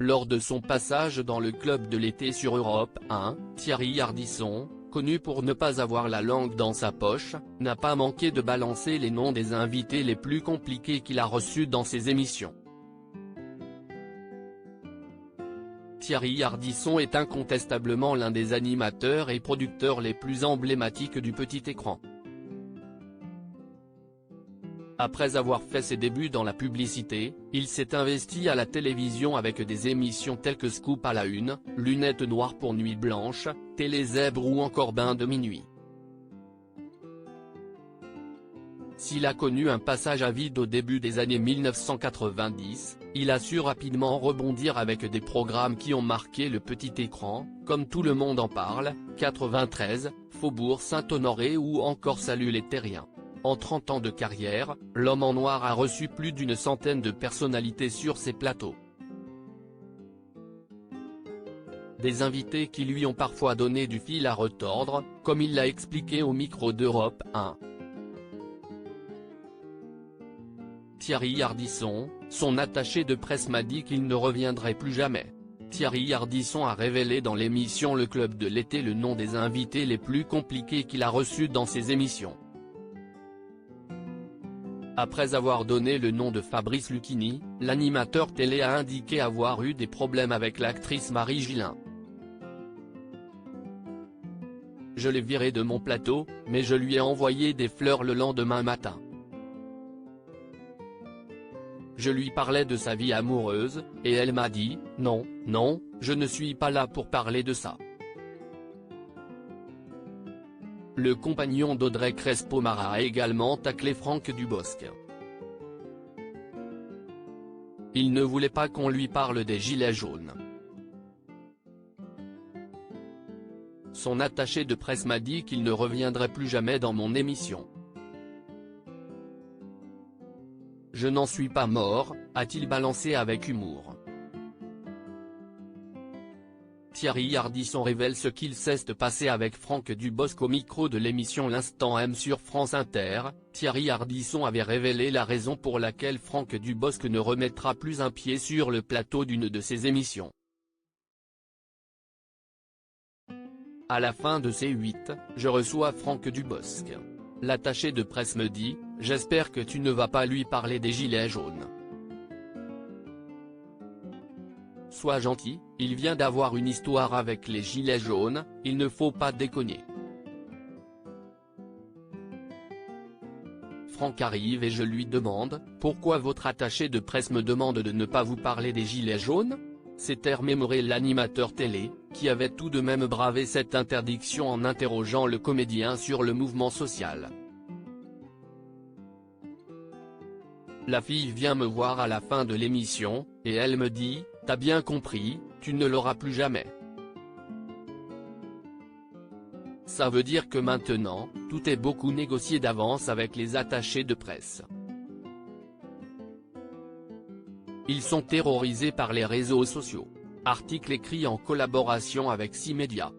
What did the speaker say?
Lors de son passage dans le club de l'été sur Europe 1, Thierry Ardisson, connu pour ne pas avoir la langue dans sa poche, n'a pas manqué de balancer les noms des invités les plus compliqués qu'il a reçus dans ses émissions. Thierry Ardisson est incontestablement l'un des animateurs et producteurs les plus emblématiques du petit écran. Après avoir fait ses débuts dans la publicité, il s'est investi à la télévision avec des émissions telles que Scoop à la une, Lunettes noires pour Nuit blanche, Télé-Zèbre ou encore Bain de minuit. S'il a connu un passage à vide au début des années 1990, il a su rapidement rebondir avec des programmes qui ont marqué le petit écran, comme Tout le monde en parle, 93, Faubourg Saint-Honoré ou encore Salut les terriens. En 30 ans de carrière, l'homme en noir a reçu plus d'une centaine de personnalités sur ses plateaux. Des invités qui lui ont parfois donné du fil à retordre, comme il l'a expliqué au micro d'Europe 1. Thierry Ardisson, son attaché de presse m'a dit qu'il ne reviendrait plus jamais. Thierry Ardisson a révélé dans l'émission Le Club de l'été le nom des invités les plus compliqués qu'il a reçus dans ses émissions. Après avoir donné le nom de Fabrice Lucchini, l'animateur télé a indiqué avoir eu des problèmes avec l'actrice Marie Gillin. Je l'ai viré de mon plateau, mais je lui ai envoyé des fleurs le lendemain matin. Je lui parlais de sa vie amoureuse, et elle m'a dit « Non, non, je ne suis pas là pour parler de ça ». Le compagnon d'Audrey Crespo-Mara a également taclé Franck Dubosc. Il ne voulait pas qu'on lui parle des gilets jaunes. Son attaché de presse m'a dit qu'il ne reviendrait plus jamais dans mon émission. Je n'en suis pas mort, a-t-il balancé avec humour. Thierry Ardisson révèle ce qu'il s'est passé avec Franck Dubosc au micro de l'émission L'Instant M sur France Inter. Thierry Ardisson avait révélé la raison pour laquelle Franck Dubosc ne remettra plus un pied sur le plateau d'une de ses émissions. À la fin de C8, je reçois Franck Dubosc. L'attaché de presse me dit « J'espère que tu ne vas pas lui parler des gilets jaunes. Sois gentil, il vient d'avoir une histoire avec les gilets jaunes, il ne faut pas déconner. » Franck arrive et je lui demande « Pourquoi votre attaché de presse me demande de ne pas vous parler des gilets jaunes ?» s'était remémoré l'animateur télé, qui avait tout de même bravé cette interdiction en interrogeant le comédien sur le mouvement social. La fille vient me voir à la fin de l'émission, et elle me dit « T'as bien compris, tu ne l'auras plus jamais. » Ça veut dire que maintenant, tout est beaucoup négocié d'avance avec les attachés de presse. Ils sont terrorisés par les réseaux sociaux. Article écrit en collaboration avec 6 médias.